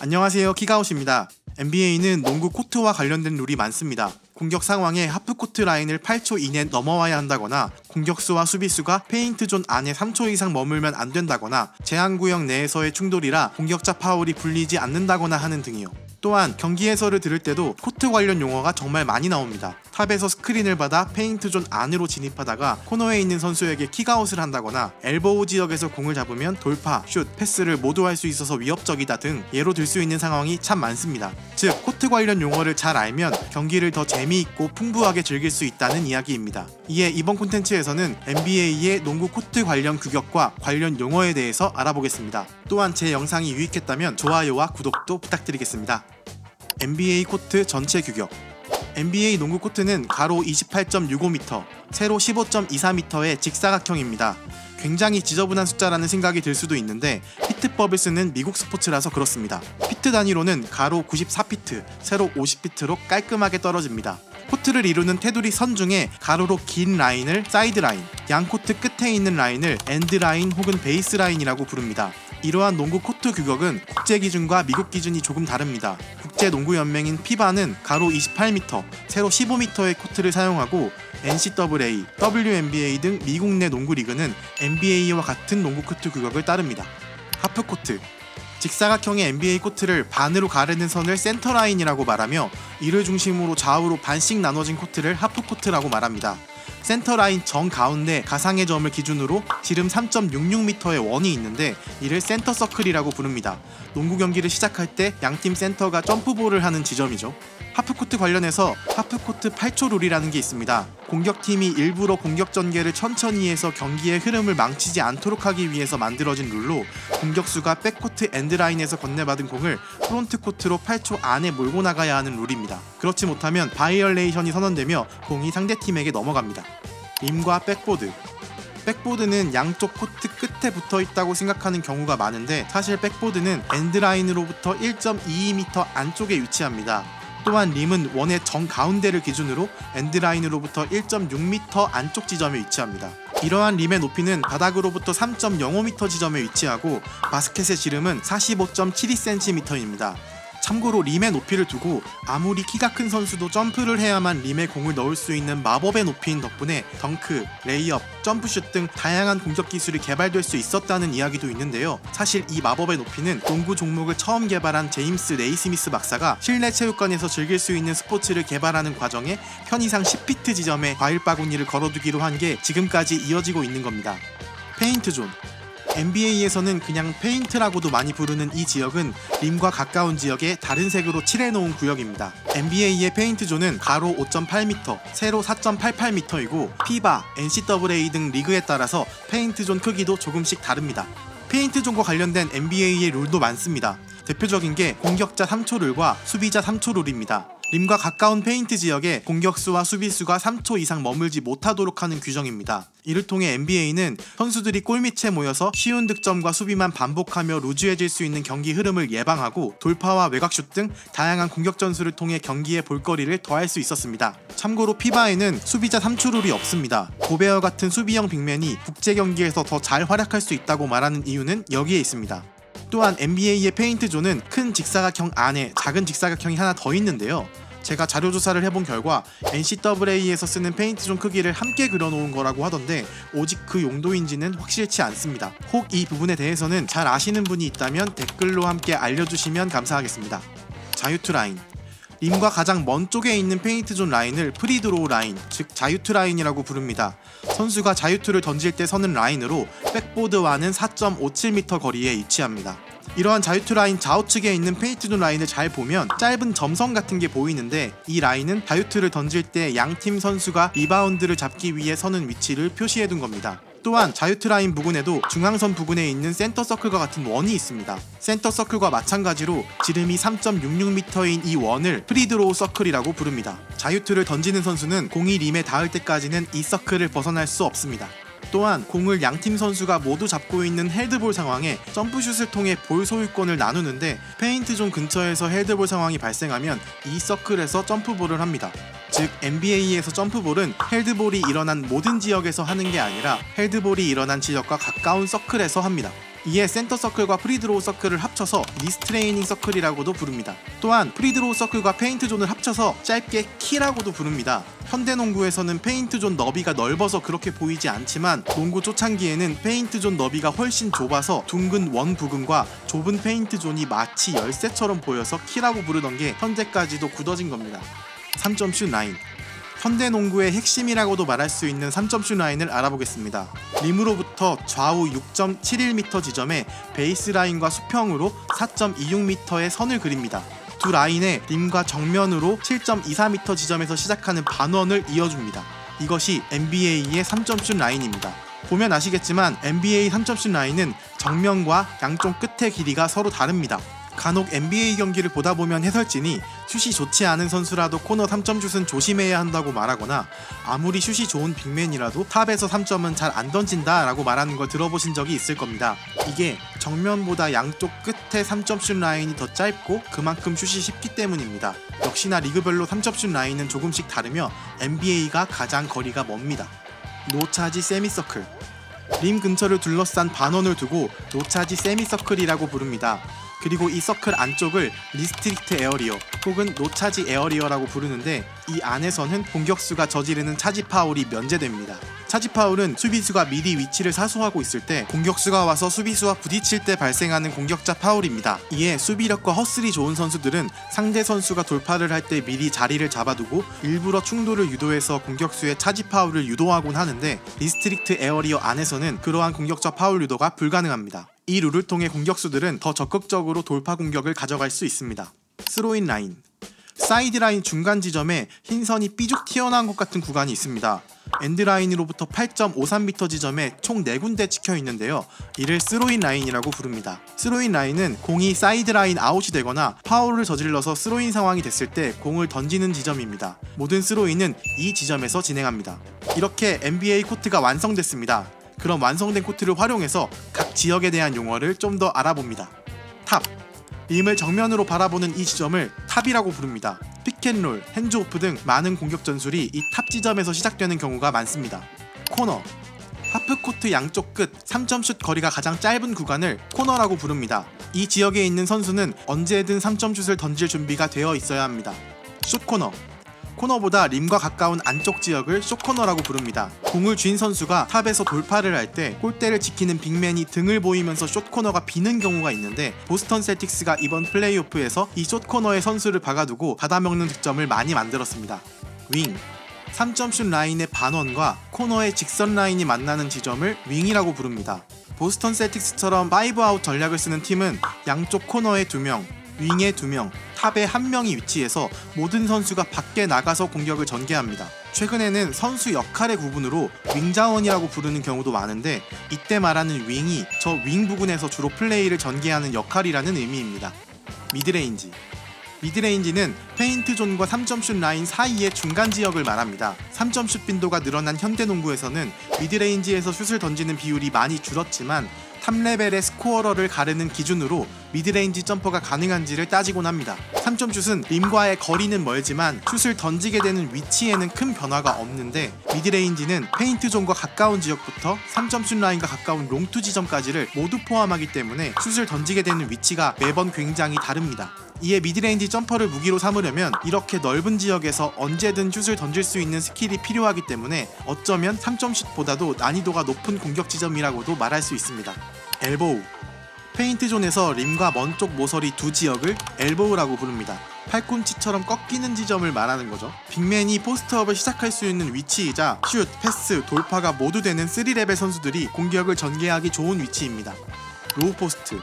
안녕하세요, 키가웃입니다. NBA는 농구 코트와 관련된 룰이 많습니다. 공격 상황에 하프코트 라인을 8초 이내 넘어와야 한다거나, 공격수와 수비수가 페인트존 안에 3초 이상 머물면 안 된다거나, 제한구역 내에서의 충돌이라 공격자 파울이 불리지 않는다거나 하는 등이요. 또한 경기 해설을 들을 때도 코트 관련 용어가 정말 많이 나옵니다. 탑에서 스크린을 받아 페인트존 안으로 진입하다가 코너에 있는 선수에게 킥아웃을 한다거나, 엘보우 지역에서 공을 잡으면 돌파, 슛, 패스를 모두 할 수 있어서 위협적이다 등 예로 들 수 있는 상황이 참 많습니다. 즉, 코트 관련 용어를 잘 알면 경기를 더 재미있고 풍부하게 즐길 수 있다는 이야기입니다. 이에 이번 콘텐츠에서는 NBA의 농구 코트 관련 규격과 관련 용어에 대해서 알아보겠습니다. 또한 제 영상이 유익했다면 좋아요와 구독도 부탁드리겠습니다. NBA 코트 전체 규격. NBA 농구 코트는 가로 28.65m, 세로 15.24m의 직사각형입니다. 굉장히 지저분한 숫자라는 생각이 들 수도 있는데 피트법을 쓰는 미국 스포츠라서 그렇습니다. 피트 단위로는 가로 94피트, 세로 50피트로 깔끔하게 떨어집니다. 코트를 이루는 테두리 선 중에 가로로 긴 라인을 사이드 라인, 양 코트 끝에 있는 라인을 엔드 라인 혹은 베이스 라인이라고 부릅니다. 이러한 농구 코트 규격은 국제 기준과 미국 기준이 조금 다릅니다. 국제농구연맹인 피바는 가로 28m, 세로 15m의 코트를 사용하고, NCAA, WNBA 등 미국 내 농구 리그는 NBA와 같은 농구 코트 규격을 따릅니다. 하프코트. 직사각형의 NBA 코트를 반으로 가르는 선을 센터라인이라고 말하며, 이를 중심으로 좌우로 반씩 나눠진 코트를 하프코트라고 말합니다. 센터라인 정가운데 가상의 점을 기준으로 지름 3.66m의 원이 있는데, 이를 센터서클이라고 부릅니다. 농구 경기를 시작할 때 양팀 센터가 점프볼을 하는 지점이죠. 하프코트 관련해서 하프코트 8초 룰이라는 게 있습니다. 공격팀이 일부러 공격 전개를 천천히 해서 경기의 흐름을 망치지 않도록 하기 위해서 만들어진 룰로, 공격수가 백코트 엔드라인에서 건네받은 공을 프론트 코트로 8초 안에 몰고 나가야 하는 룰입니다. 그렇지 못하면 바이올레이션이 선언되며 공이 상대팀에게 넘어갑니다. 림과 백보드. 백보드는 양쪽 코트 끝에 붙어 있다고 생각하는 경우가 많은데, 사실 백보드는 엔드라인으로부터 1.22m 안쪽에 위치합니다. 또한 림은 원의 정가운데를 기준으로 엔드라인으로부터 1.6m 안쪽 지점에 위치합니다. 이러한 림의 높이는 바닥으로부터 3.05m 지점에 위치하고, 바스켓의 지름은 45.72cm입니다. 참고로 림의 높이를 두고 아무리 키가 큰 선수도 점프를 해야만 림에 공을 넣을 수 있는 마법의 높이인 덕분에 덩크, 레이업, 점프슛 등 다양한 공격 기술이 개발될 수 있었다는 이야기도 있는데요. 사실 이 마법의 높이는 농구 종목을 처음 개발한 제임스 네이스미스 박사가 실내 체육관에서 즐길 수 있는 스포츠를 개발하는 과정에 편의상 10피트 지점에 과일 바구니를 걸어두기로 한 게 지금까지 이어지고 있는 겁니다. 페인트 존. NBA에서는 그냥 페인트라고도 많이 부르는 이 지역은 림과 가까운 지역에 다른 색으로 칠해놓은 구역입니다. NBA의 페인트 존은 가로 5.8m, 세로 4.88m이고, 피바, NCAA 등 리그에 따라서 페인트 존 크기도 조금씩 다릅니다. 페인트 존과 관련된 NBA의 룰도 많습니다. 대표적인 게 공격자 3초 룰과 수비자 3초 룰입니다. 림과 가까운 페인트 지역에 공격수와 수비수가 3초 이상 머물지 못하도록 하는 규정입니다. 이를 통해 NBA는 선수들이 골밑에 모여서 쉬운 득점과 수비만 반복하며 루즈해질 수 있는 경기 흐름을 예방하고, 돌파와 외곽슛 등 다양한 공격 전술을 통해 경기의 볼거리를 더할 수 있었습니다. 참고로 피바에는 수비자 3초 룰이 없습니다. 고베어 같은 수비형 빅맨이 국제 경기에서 더 잘 활약할 수 있다고 말하는 이유는 여기에 있습니다. 또한 NBA의 페인트 존은 큰 직사각형 안에 작은 직사각형이 하나 더 있는데요. 제가 자료조사를 해본 결과 NCAA에서 쓰는 페인트 존 크기를 함께 그려놓은 거라고 하던데, 오직 그 용도인지는 확실치 않습니다. 혹 이 부분에 대해서는 잘 아시는 분이 있다면 댓글로 함께 알려주시면 감사하겠습니다. 자유투 라인. 림과 가장 먼 쪽에 있는 페인트 존 라인을 프리드로우 라인, 즉 자유투 라인이라고 부릅니다. 선수가 자유투를 던질 때 서는 라인으로 백보드와는 4.57m 거리에 위치합니다. 이러한 자유투 라인 좌우측에 있는 페인트 존 라인을 잘 보면 짧은 점선 같은 게 보이는데, 이 라인은 자유투를 던질 때 양팀 선수가 리바운드를 잡기 위해 서는 위치를 표시해둔 겁니다. 또한 자유투 라인 부근에도 중앙선 부근에 있는 센터 서클과 같은 원이 있습니다. 센터 서클과 마찬가지로 지름이 3.66m인 이 원을 프리드로우 서클이라고 부릅니다. 자유투를 던지는 선수는 공이 림에 닿을 때까지는 이 서클을 벗어날 수 없습니다. 또한 공을 양팀 선수가 모두 잡고 있는 헤드볼 상황에 점프슛을 통해 볼 소유권을 나누는데, 페인트 존 근처에서 헤드볼 상황이 발생하면 이 서클에서 점프볼을 합니다. 즉 NBA에서 점프볼은 헤드볼이 일어난 모든 지역에서 하는 게 아니라 헤드볼이 일어난 지역과 가까운 서클에서 합니다. 이에 센터 서클과 프리드로우 서클을 합쳐서 리스트레이닝 서클이라고도 부릅니다. 또한 프리드로우 서클과 페인트 존을 합쳐서 짧게 키라고도 부릅니다. 현대농구에서는 페인트 존 너비가 넓어서 그렇게 보이지 않지만 농구 초창기에는 페인트 존 너비가 훨씬 좁아서 둥근 원 부근과 좁은 페인트 존이 마치 열쇠처럼 보여서 키라고 부르던 게 현재까지도 굳어진 겁니다. 3점슛 라인. 현대농구의 핵심이라고도 말할 수 있는 3점슛 라인을 알아보겠습니다. 림으로부터 좌우 6.71m 지점에 베이스라인과 수평으로 4.26m의 선을 그립니다. 두 라인에 림과 정면으로 7.24m 지점에서 시작하는 반원을 이어줍니다. 이것이 NBA의 3점슛 라인입니다. 보면 아시겠지만 NBA 3점슛 라인은 정면과 양쪽 끝의 길이가 서로 다릅니다. 간혹 NBA 경기를 보다 보면 해설진이 슛이 좋지 않은 선수라도 코너 3점슛은 조심해야 한다고 말하거나 아무리 슛이 좋은 빅맨이라도 탑에서 3점은 잘 안 던진다 라고 말하는 걸 들어보신 적이 있을 겁니다. 이게 정면보다 양쪽 끝에 3점슛 라인이 더 짧고 그만큼 슛이 쉽기 때문입니다. 역시나 리그별로 3점슛 라인은 조금씩 다르며 NBA가 가장 거리가 멉니다. 노차지 세미서클. 림 근처를 둘러싼 반원을 두고 노차지 세미서클이라고 부릅니다. 그리고 이 서클 안쪽을 리스트릭트 에어리어 혹은 노차지 에어리어라고 부르는데 이 안에서는 공격수가 저지르는 차지 파울이 면제됩니다. 차지 파울은 수비수가 미리 위치를 사수하고 있을 때 공격수가 와서 수비수와 부딪힐 때 발생하는 공격자 파울입니다. 이에 수비력과 허슬이 좋은 선수들은 상대 선수가 돌파를 할 때 미리 자리를 잡아두고 일부러 충돌을 유도해서 공격수의 차지 파울을 유도하곤 하는데 리스트릭트 에어리어 안에서는 그러한 공격자 파울 유도가 불가능합니다. 이 룰을 통해 공격수들은 더 적극적으로 돌파 공격을 가져갈 수 있습니다. 스로인 라인. 사이드라인 중간 지점에 흰 선이 삐죽 튀어나온 것 같은 구간이 있습니다. 엔드라인으로부터 8.53m 지점에 총 4군데 찍혀 있는데요. 이를 스로인 라인이라고 부릅니다. 스로인 라인은 공이 사이드라인 아웃이 되거나 파울을 저질러서 스로인 상황이 됐을 때 공을 던지는 지점입니다. 모든 스로인은 이 지점에서 진행합니다. 이렇게 NBA 코트가 완성됐습니다. 그럼 완성된 코트를 활용해서 각 지역에 대한 용어를 좀 더 알아봅니다. 탑. 림을 정면으로 바라보는 이 지점을 탑이라고 부릅니다. 픽앤롤, 핸즈오프 등 많은 공격 전술이 이 탑 지점에서 시작되는 경우가 많습니다. 코너. 하프코트 양쪽 끝 3점슛 거리가 가장 짧은 구간을 코너라고 부릅니다. 이 지역에 있는 선수는 언제든 3점슛을 던질 준비가 되어 있어야 합니다. 숏코너. 코너보다 림과 가까운 안쪽 지역을 숏코너라고 부릅니다. 공을 쥔 선수가 탑에서 돌파를 할 때 골대를 지키는 빅맨이 등을 보이면서 숏코너가 비는 경우가 있는데 보스턴 셀틱스가 이번 플레이오프에서 이 숏코너에 선수를 박아두고 받아먹는 득점을 많이 만들었습니다. 윙. 3점슛 라인의 반원과 코너의 직선 라인이 만나는 지점을 윙이라고 부릅니다. 보스턴 셀틱스처럼 5아웃 전략을 쓰는 팀은 양쪽 코너에 2명, 윙에 2명, 탑에 1명이 위치해서 모든 선수가 밖에 나가서 공격을 전개합니다. 최근에는 선수 역할의 구분으로 윙자원이라고 부르는 경우도 많은데 이때 말하는 윙이 저 윙 부분에서 주로 플레이를 전개하는 역할이라는 의미입니다. 미드레인지. 미드레인지는 페인트 존과 3점슛 라인 사이의 중간 지역을 말합니다. 3점슛 빈도가 늘어난 현대농구에서는 미드레인지에서 슛을 던지는 비율이 많이 줄었지만 탑레벨의 스코어러를 가르는 기준으로 미드레인지 점퍼가 가능한지를 따지곤 합니다. 3점슛은 림과의 거리는 멀지만 슛을 던지게 되는 위치에는 큰 변화가 없는데 미드레인지는 페인트 존과 가까운 지역부터 3점슛 라인과 가까운 롱투 지점까지를 모두 포함하기 때문에 슛을 던지게 되는 위치가 매번 굉장히 다릅니다. 이에 미드레인지 점퍼를 무기로 삼으려면 이렇게 넓은 지역에서 언제든 슛을 던질 수 있는 스킬이 필요하기 때문에 어쩌면 3점슛보다도 난이도가 높은 공격 지점이라고도 말할 수 있습니다. 엘보우. 페인트 존에서 림과 먼 쪽 모서리 두 지역을 엘보우라고 부릅니다. 팔꿈치처럼 꺾이는 지점을 말하는 거죠. 빅맨이 포스트업을 시작할 수 있는 위치이자 슛, 패스, 돌파가 모두 되는 3레벨 선수들이 공격을 전개하기 좋은 위치입니다. 로우 포스트.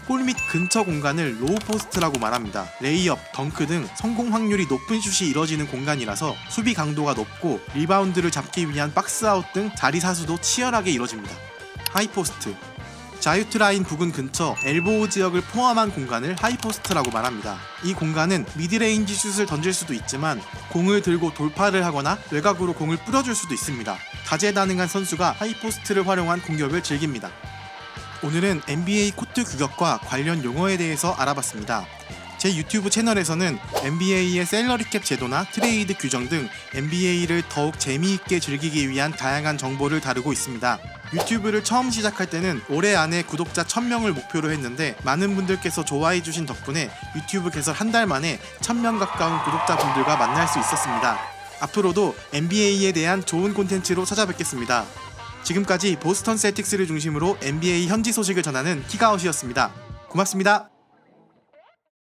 골밑 근처 공간을 로우 포스트라고 말합니다. 레이업, 덩크 등 성공 확률이 높은 슛이 이뤄지는 공간이라서 수비 강도가 높고 리바운드를 잡기 위한 박스아웃 등 자리 사수도 치열하게 이뤄집니다. 하이포스트. 자유투 라인 부근 근처 엘보우 지역을 포함한 공간을 하이포스트라고 말합니다. 이 공간은 미드레인지 슛을 던질 수도 있지만 공을 들고 돌파를 하거나 외곽으로 공을 뿌려줄 수도 있습니다. 다재다능한 선수가 하이포스트를 활용한 공격을 즐깁니다. 오늘은 NBA 코트 규격과 관련 용어에 대해서 알아봤습니다. 제 유튜브 채널에서는 NBA의 셀러리 캡 제도나 트레이드 규정 등 NBA를 더욱 재미있게 즐기기 위한 다양한 정보를 다루고 있습니다. 유튜브를 처음 시작할 때는 올해 안에 구독자 1000명을 목표로 했는데 많은 분들께서 좋아해주신 덕분에 유튜브 개설 한 달 만에 1000명 가까운 구독자분들과 만날 수 있었습니다. 앞으로도 NBA에 대한 좋은 콘텐츠로 찾아뵙겠습니다. 지금까지 보스턴 셀틱스를 중심으로 NBA 현지 소식을 전하는 키가웃이었습니다. 고맙습니다.